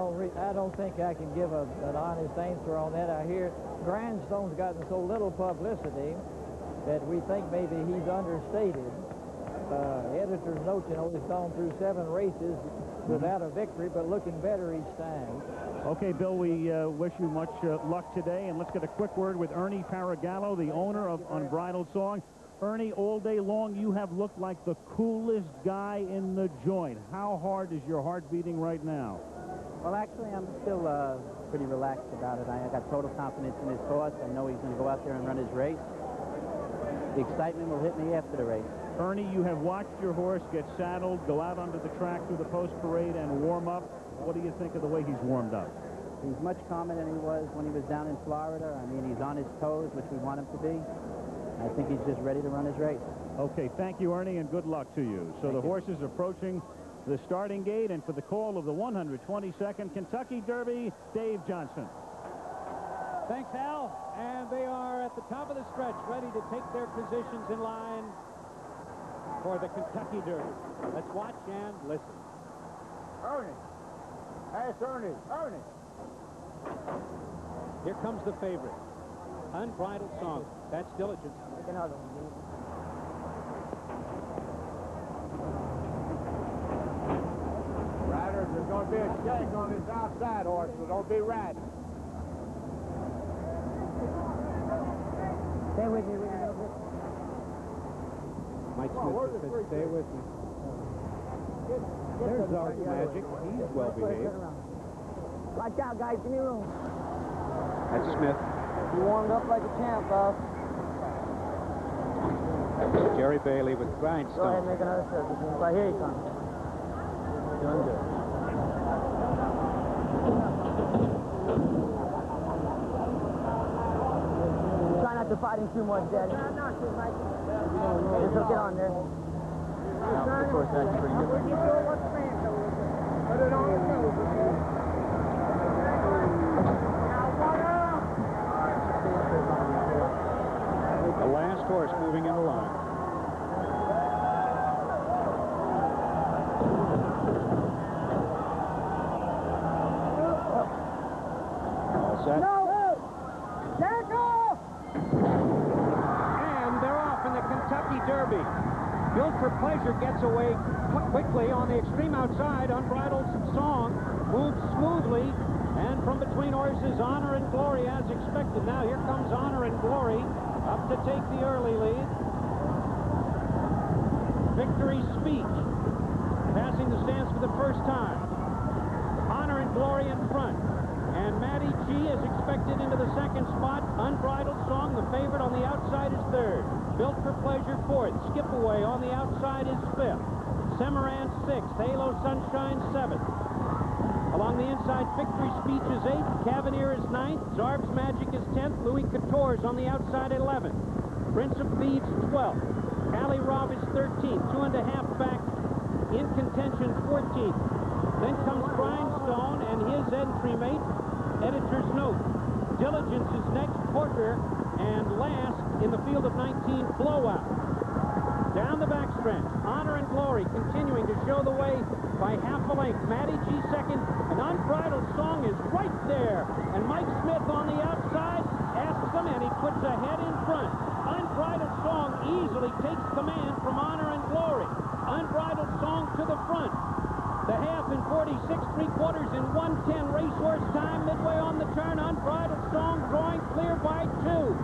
don't think I can give an honest answer on that. I hear Grindstone's gotten so little publicity that we think maybe he's understated. Editor's notes, you know, he's gone through 7 races without a victory, but looking better each time. Okay, Bill, we wish you much luck today, and let's get a quick word with Ernie Paragallo, the owner of Unbridled Song. Ernie, all day long you have looked like the coolest guy in the joint. How hard is your heart beating right now? Well, actually, I'm still pretty relaxed about it. I got total confidence in his horse. I know he's going to go out there and run his race. The excitement will hit me after the race. Ernie, you have watched your horse get saddled, go out onto the track through the post parade, and warm up. What do you think of the way he's warmed up? He's much calmer than he was when he was down in Florida. I mean, he's on his toes, which we want him to be. I think he's just ready to run his race. Okay, thank you, Ernie, and good luck to you. So the horse is approaching the starting gate, and for the call of the 122nd Kentucky Derby, Dave Johnson. Thanks, Al. And they are at the top of the stretch, ready to take their positions in line for the Kentucky Derby. Let's watch and listen. Ernie. Hey, it's Ernie. Ernie. Here comes the favorite. Unbridled Song. That's Diligence. Take another one, dude. Riders, there's going to be a shake on this outside horse, so don't be riding. Stay with me, Ridden, a little bit. Mike Smith said, stay with me. There's our Magic. He's well behaved. Watch out, guys. Give me room. That's Smith. You warmed up like a champ, boss. Jerry Bailey with Grindstone. Go ahead and make another circus. Right here he comes. Doing good. Try not to fight him too much, Daddy. Not too much. Just hook it on there. Yeah, of course, that's pretty good. Put it on the nose, okay? The last horse moving in the line. All set. No! Jack off! And they're off in the Kentucky Derby. Built for Pleasure gets away quickly on the extreme outside. Unbridled Song moves smoothly. And from between horses, Honor and Glory as expected. Now here comes Honor and Glory up to take the early lead. Victory Speech passing the stands for the first time. Honor and Glory in front. And Matty G is expected into the second spot. Unbridled Song, the favorite on the outside, is third. Built for Pleasure, fourth. Skip Away on the outside is fifth. Semaran, sixth. Halo Sunshine, seventh. Along the inside, Victory Speech is 8th, Cavalier is 9th, Zarb's Magic is 10th, Louis Couture is on the outside 11th, Prince of Thieves 12th, Cali Rob is 13th, 2.5 back in contention 14th. Then comes Grindstone and his entry mate, editor's note. Diligence is next, Porter, and last in the field of 19, Blowout. Down the backstretch, Honor and Glory continuing to show the way by half a length. Matty G second, and Unbridled Song is right there. And Mike Smith on the outside asks him, and he puts a head in front. Unbridled Song easily takes command from Honor and Glory. Unbridled Song to the front. The half in 46 3/4 in 1:10 racehorse time. Midway on the turn, Unbridled Song drawing clear by 2.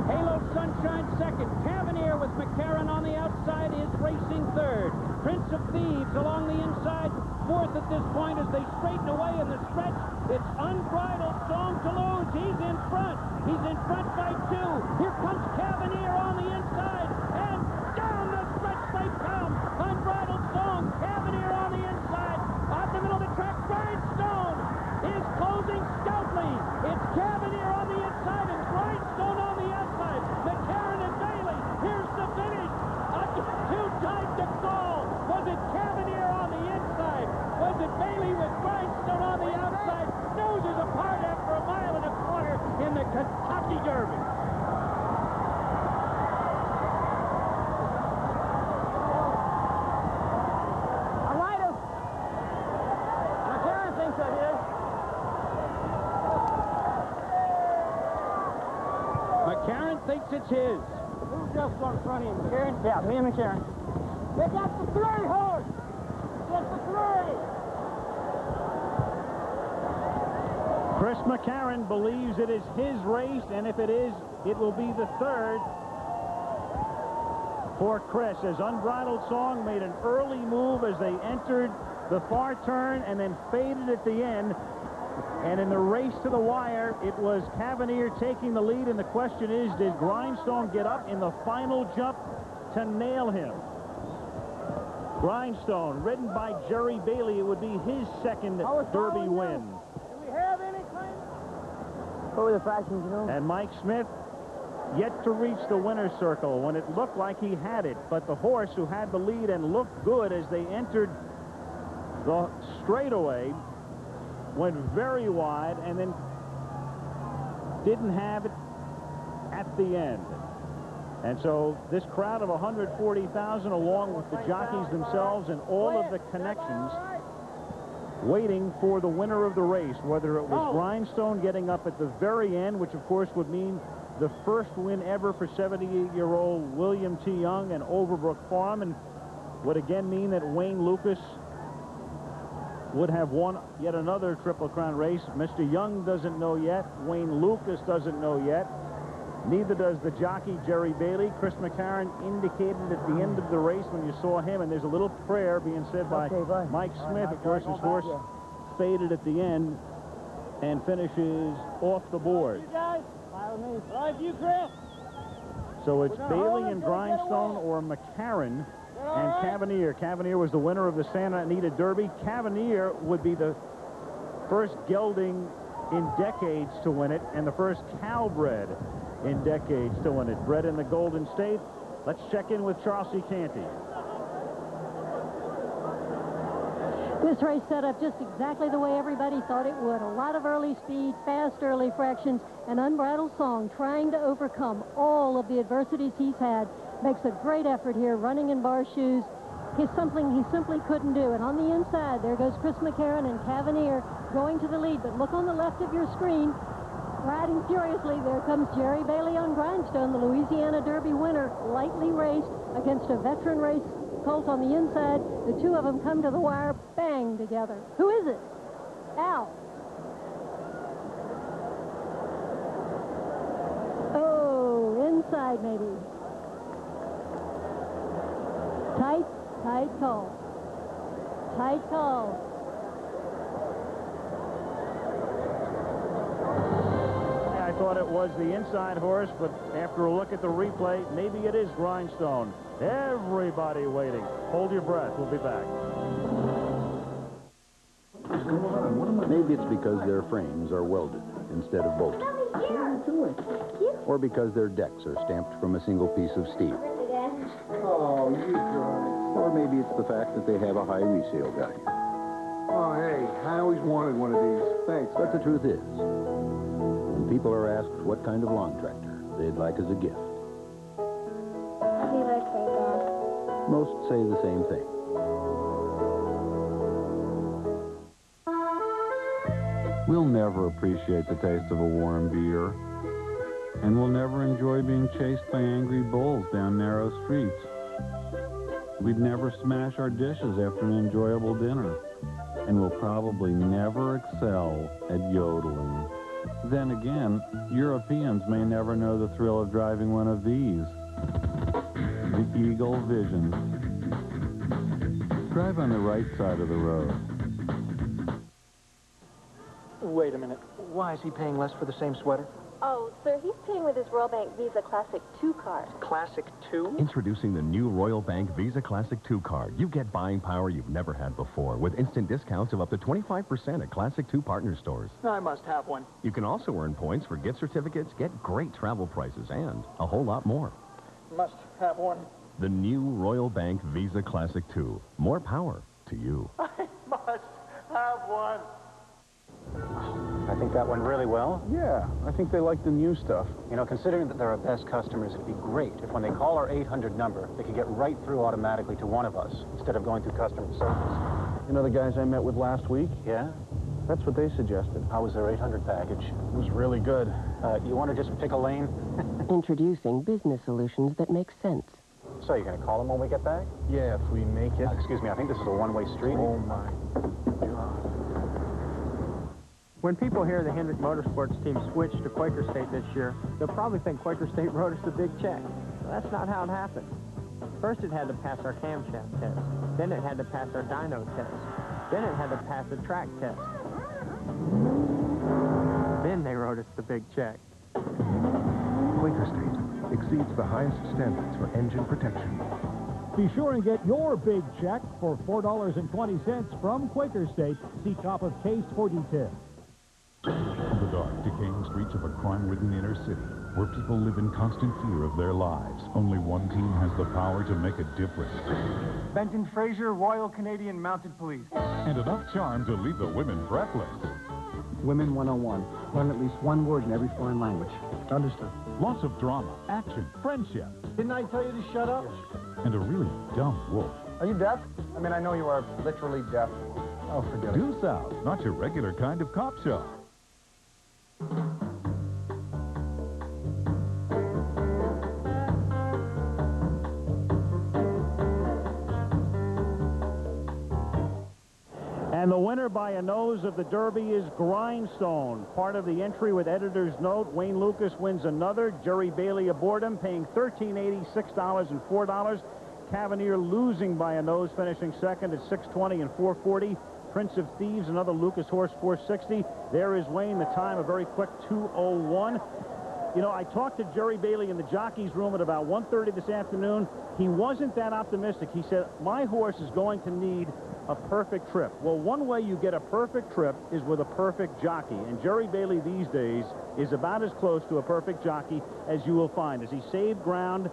Halo Sunshine second. Cavalier with McCarran on the outside is racing third. Prince of Thieves along the inside, fourth at this point as they straighten away in the stretch. It's Unbridled Song to lose. He's in front. He's in front by 2. Here comes Cavalier on the inside, and down the stretch they come. Unbridled Song, Cavalier on the inside. Out the middle of the track, Grindstone is closing stoutly. It's Cavalier on the inside and Grindstone on the outside. McCarran and Bailey, here's the finish. Too tight to call. Was it Cavalier on the inside? Was it Bailey with Grindstone on the outside? Noses apart after a mile and a quarter in the Kentucky Derby. McCarran thinks of his. McCarron thinks it's his. Who's just going to front him? McCarron? Yeah, me and McCarron. They got the 3 horse! Get the 3! Chris McCarron believes it is his race, and if it is, it will be the 3rd for Chris, as Unbridled Song made an early move as they entered the far turn and then faded at the end. And in the race to the wire, it was Cavanier taking the lead, and the question is, did Grindstone get up in the final jump to nail him? Grindstone, ridden by Jerry Bailey, it would be his 2nd Derby win. Do we have any claim? What were the fractions, you know? And Mike Smith yet to reach the winner's circle when it looked like he had it, but the horse who had the lead and looked good as they entered the straightaway went very wide and then didn't have it at the end. And so this crowd of 140,000, along with the jockeys themselves and all of the connections, waiting for the winner of the race, whether it was Grindstone getting up at the very end, which of course would mean the first win ever for 78-year-old William T. Young and Overbrook Farm, and would again mean that Wayne Lukas would have won yet another Triple Crown race. Mr. Young doesn't know yet. Wayne Lukas doesn't know yet. Neither does the jockey, Jerry Bailey. Chris McCarron indicated at the end of the race when you saw him, and there's a little prayer being said by Mike Smith. Of course, his horse faded at the end and finishes off the board. You guys, smile at me. Right, you, Chris. So it's Bailey and Grindstone or McCarron and Cavanier. Cavanier was the winner of the Santa Anita Derby. Cavanier would be the first gelding in decades to win it, and the first cowbred in decades to win it. Bred in the Golden State. Let's check in with Charles C. Canty. This race set up just exactly the way everybody thought it would. A lot of early speed, fast early fractions, and Unbridled Song trying to overcome all of the adversities he's had. Makes a great effort here, running in bar shoes. He's something he simply couldn't do. And on the inside, there goes Chris McCarron and Cavanier going to the lead. But look on the left of your screen. Riding furiously, there comes Jerry Bailey on Grindstone, the Louisiana Derby winner, lightly raced against a veteran race colt on the inside. The two of them come to the wire, bang, together. Who is it? Al. Oh, inside maybe. Tight call. Tight call. I thought it was the inside horse, but after a look at the replay, maybe it is Grindstone. Everybody waiting. Hold your breath. We'll be back. Maybe it's because their frames are welded instead of bolted. Or because their decks are stamped from a single piece of steel. Oh, you guys. Or maybe it's the fact that they have a high resale value. Oh, hey, I always wanted one of these. Thanks. But the truth is, when people are asked what kind of lawn tractor they'd like as a gift, most say the same thing. We'll never appreciate the taste of a warm beer. And we'll never enjoy being chased by angry bulls down narrow streets. We'd never smash our dishes after an enjoyable dinner. And we'll probably never excel at yodeling. Then again, Europeans may never know the thrill of driving one of these. The Eagle Vision. Drive on the right side of the road. Wait a minute. Why is he paying less for the same sweater? Oh, sir, he's paying with his Royal Bank Visa Classic 2 card. Classic 2? Introducing the new Royal Bank Visa Classic 2 card. You get buying power you've never had before with instant discounts of up to 25% at Classic 2 partner stores. I must have one. You can also earn points for gift certificates, get great travel prices, and a whole lot more. Must have one. The new Royal Bank Visa Classic 2. More power to you. I must have one. I think that went really well. Yeah, I think they like the new stuff. You know, considering that they're our best customers, it'd be great if when they call our 800 number, they could get right through automatically to one of us instead of going through customer service. You know the guys I met with last week? Yeah? That's what they suggested. How was their 800 package? It was really good. You want to just pick a lane? Introducing business solutions that make sense. So you're going to call them when we get back? Yeah, if we make it. Excuse me, I think this is a one-way street. Oh, my God. When people hear the Hendrick Motorsports team switch to Quaker State this year, they'll probably think Quaker State wrote us a big check. Well, that's not how it happened. First, it had to pass our camshaft test. Then it had to pass our dyno test. Then it had to pass a track test. Then they wrote us the big check. Quaker State exceeds the highest standards for engine protection. Be sure and get your big check for $4.20 from Quaker State. See top of case for details. The dark, decaying streets of a crime-ridden inner city, where people live in constant fear of their lives. Only one team has the power to make a difference. Benton Fraser, Royal Canadian Mounted Police. And enough charm to leave the women breathless. Women 101. Learn at least one word in every foreign language. Understood. Lots of drama, action, friendship, Didn't I tell you to shut up? and a really dumb wolf. Are you deaf? I mean, I know you are literally deaf. Oh, forget it. Due South, not your regular kind of cop show. And the winner by a nose of the Derby is Grindstone. Part of the entry with editor's note, Wayne Lukas wins another. Jerry Bailey aboard him, paying $13.80, $6 and $4. Cavalier losing by a nose, finishing second at $6.20 and $4.40. Prince of Thieves, another Lucas horse, $4.60. There is Wayne, the time a very quick $2:01. You know, I talked to Jerry Bailey in the jockey's room at about 1:30 this afternoon. He wasn't that optimistic. He said, my horse is going to need a perfect trip. Well, one way you get a perfect trip is with a perfect jockey. And Jerry Bailey these days is about as close to a perfect jockey as you will find, as he saved ground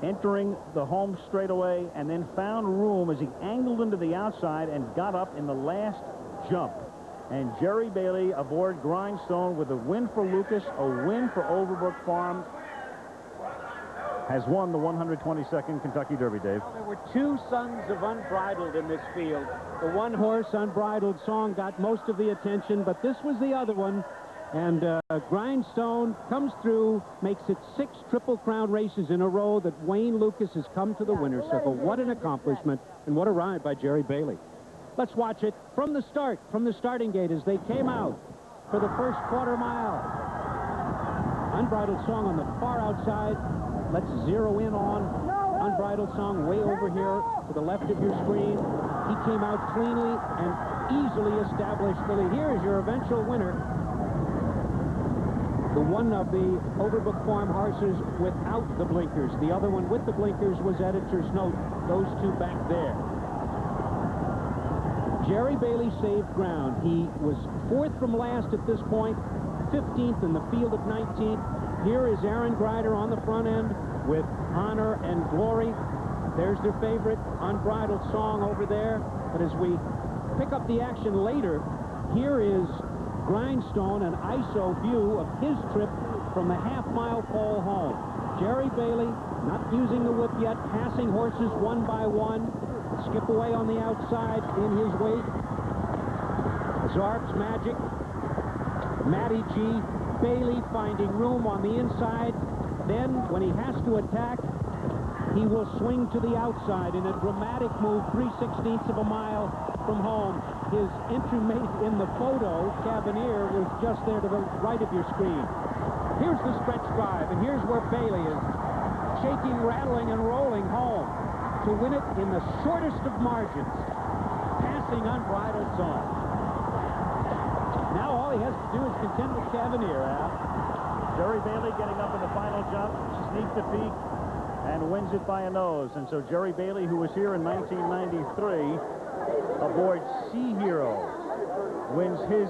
entering the home straightaway and then found room as he angled into the outside and got up in the last jump. And Jerry Bailey aboard Grindstone with a win for Lukas, a win for Overbrook Farm, has won the 122nd Kentucky Derby, Dave. There were two sons of Unbridled in this field. The one horse, Unbridled Song, got most of the attention, but this was the other one. And Grindstone comes through, makes it 6 Triple Crown races in a row that Wayne Lukas has come to the winner's circle. What an accomplishment, and what a ride by Jerry Bailey. Let's watch it from the start, from the starting gate as they came out for the first quarter mile. Unbridled Song on the far outside. Let's zero in on Unbridled Song way over here to the left of your screen. He came out cleanly and easily established the lead. Here is your eventual winner. The one of the Overbrook Farm horses without the blinkers. The other one with the blinkers was editor's note. Those two back there. Jerry Bailey saved ground. He was 4th from last at this point, 15th in the field of 19th. Here is Aaron Grider on the front end with Honor and Glory. There's their favorite, Unbridled Song over there. But as we pick up the action later, here is Grindstone, an ISO view of his trip from the half-mile pole home. Jerry Bailey, not using the whip yet, passing horses one by one. Skip away on the outside in his wake. Zarp's Magic, Matty G, Bailey finding room on the inside. Then, when he has to attack, he will swing to the outside in a dramatic move, 3/16 of a mile from home. His entry mate in the photo, Cavalier, was just there to the right of your screen. Here's the stretch drive, and here's where Bailey is shaking, rattling, and rolling home to win it in the shortest of margins, passing Unbridled Song. Now all he has to do is contend with Cavalier, Al. Jerry Bailey getting up in the final jump, sneak defeat, and wins it by a nose. And so Jerry Bailey, who was here in 1993, aboard Sea Hero, wins his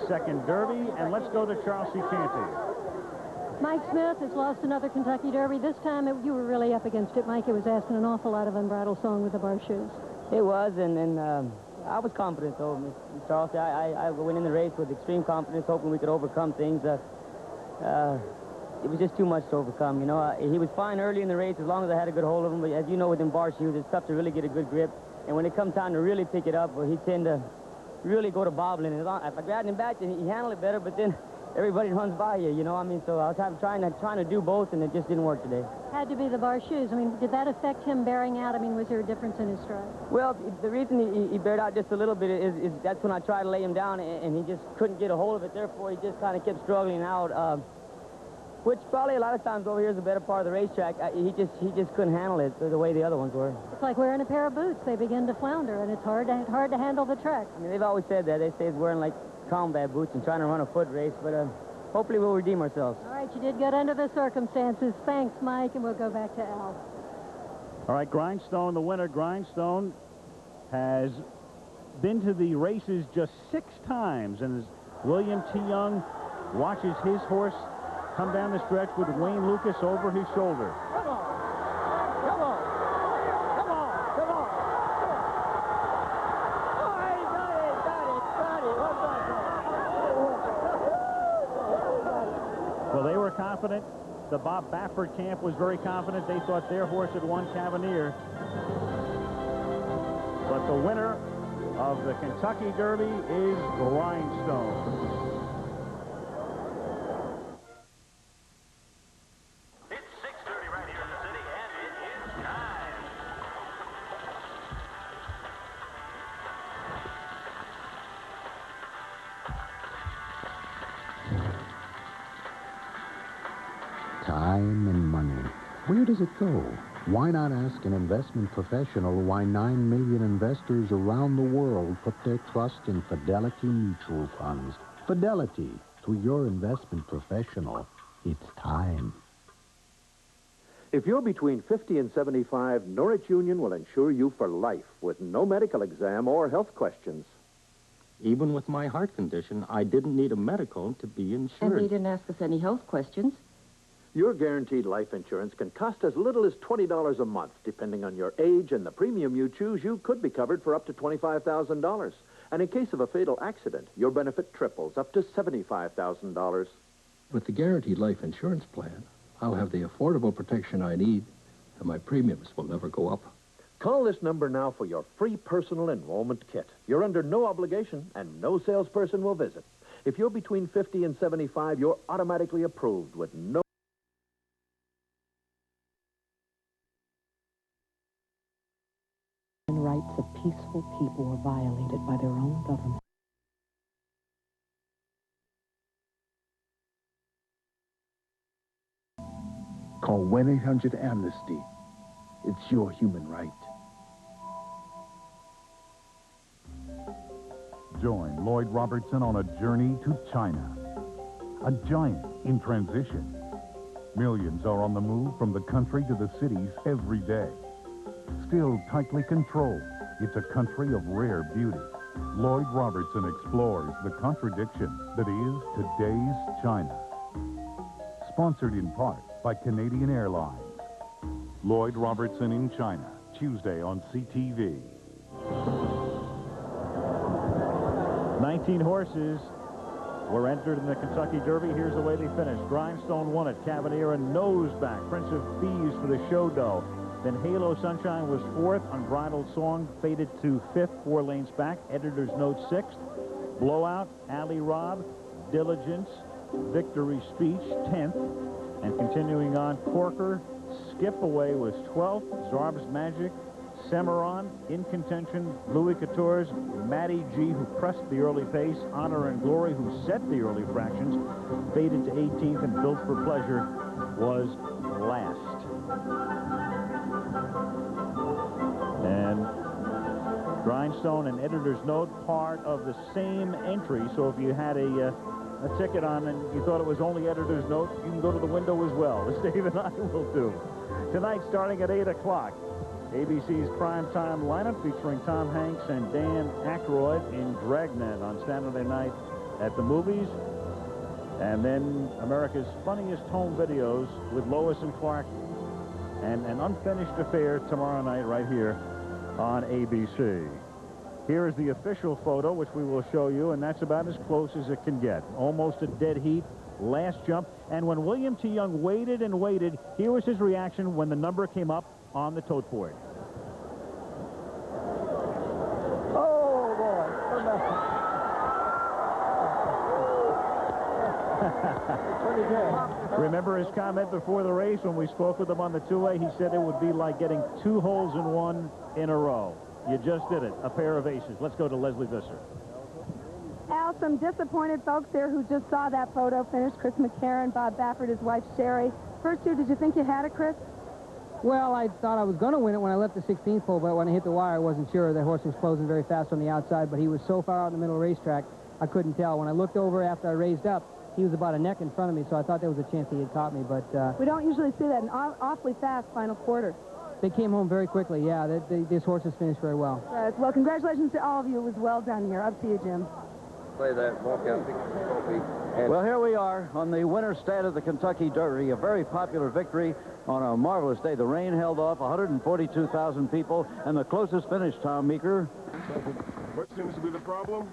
second Derby. And let's go to Charles C. Canty. Mike Smith has lost another Kentucky Derby. This time you were really up against it, Mike. It was asking an awful lot of Unbridled Song with the bar shoes. It was, and I was confident, though, Mr. Charles. I went in the race with extreme confidence, hoping we could overcome things. It was just too much to overcome, you know. He was fine early in the race as long as I had a good hold of him, but as you know, with them bar shoes, it's tough to really get a good grip. And when it comes time to really pick it up, well, he tend to really go to bobbling. If I grabbed him back, then he handled it better, but then everybody runs by you, you know? I mean, so I was trying to do both, and it just didn't work today. Had to be the bar shoes. I mean, did that affect him bearing out? I mean, was there a difference in his stride? Well, the reason he bared out just a little bit is that's when I tried to lay him down, and he just couldn't get a hold of it. Therefore, he just kind of kept struggling out, which probably a lot of times over here is the better part of the racetrack. He just couldn't handle it the way the other ones were. It's like wearing a pair of boots. They begin to flounder, and it's hard to handle the track. I mean, they've always said that. They say it's wearing like combat boots and trying to run a foot race, but hopefully we'll redeem ourselves. All right, you did good under the circumstances. Thanks, Mike, and we'll go back to Al. All right, Grindstone, the winner. Grindstone has been to the races just 6 times, and as William T. Young watches his horse come down the stretch with Wayne Lukas over his shoulder. Come on. Come on. Come on. Come on. Oh, he got it. Got it. What's that? Well, they were confident. The Bob Baffert camp was very confident. They thought their horse had won Cavalier. But the winner of the Kentucky Derby is Grindstone. Time and money. Where does it go? Why not ask an investment professional why 9 million investors around the world put their trust in Fidelity Mutual Funds? Fidelity, to your investment professional, it's time. If you're between 50 and 75, Norwich Union will insure you for life with no medical exam or health questions. Even with my heart condition, I didn't need a medical to be insured. And they didn't ask us any health questions. Your guaranteed life insurance can cost as little as $20 a month. Depending on your age and the premium you choose, you could be covered for up to $25,000. And in case of a fatal accident, your benefit triples up to $75,000. With the guaranteed life insurance plan, I'll have the affordable protection I need, and my premiums will never go up. Call this number now for your free personal enrollment kit. You're under no obligation, and no salesperson will visit. If you're between 50 and 75, you're automatically approved with no... Rights of peaceful people were violated by their own government. Call 1-800-AMNESTY. It's your human right. Join Lloyd Robertson on a journey to China. A giant in transition. Millions are on the move from the country to the cities every day. Still tightly controlled, it's a country of rare beauty. Lloyd Robertson explores the contradiction that is today's China. Sponsored in part by Canadian Airlines. Lloyd Robertson in China, Tuesday on CTV. 19 horses were entered in the Kentucky Derby. Here's the way they finished. Grindstone won it. Cavalier Noseback. Prince of Thieves for the show dough. Then Halo Sunshine was 4th. Unbridled Song faded to 5th, 4 lanes back. Editor's Note 6th. Blowout, Alley Rob, Diligence, Victory Speech, 10th. And continuing on, Corker, Skip Away was 12th. Zarb's Magic, Cimarron, in contention. Louis Couture's Matty G, who pressed the early pace. Honor and Glory, who set the early fractions, faded to 18th, and Built for Pleasure was last. And Grindstone and Editor's Note, part of the same entry. So if you had a ticket on and you thought it was only Editor's Note, you can go to the window as well, as Dave and I will do. Tonight, starting at 8 o'clock, ABC's primetime lineup featuring Tom Hanks and Dan Aykroyd in Dragnet on Saturday night at the movies. And then America's Funniest Home Videos with Lois and Clark and An Unfinished Affair tomorrow night right here on ABC. Here is the official photo, which we will show you, and that's about as close as it can get. Almost a dead heat, last jump. And when William T. Young waited and waited, here was his reaction when the number came up on the tote board. Oh, boy. pretty good. Remember his comment before the race when we spoke with him on the two-way? He said it would be like getting 2 holes in one in a row. You just did it. A pair of aces. Let's go to Leslie Visser. Al, some disappointed folks there who just saw that photo finish. Chris McCarron, Bob Baffert, his wife Sherry. First two, did you think you had it, Chris? Well, I thought I was going to win it when I left the 16th hole, but when I hit the wire, I wasn't sure. The horse was closing very fast on the outside, but he was so far out in the middle of the racetrack, I couldn't tell. When I looked over after I raised up, he was about a neck in front of me, so I thought there was a chance he had caught me, but... we don't usually see that. An awfully fast final quarter. They came home very quickly, yeah. This horse has finished very well. Well, congratulations to all of you. It was well done here. Up to you, Jim. Play that walkout trophy. Well, here we are on the winner's stand of the Kentucky Derby, a very popular victory on a marvelous day. The rain held off 142,000 people, and the closest finish, Tom Meeker. What seems to be the problem?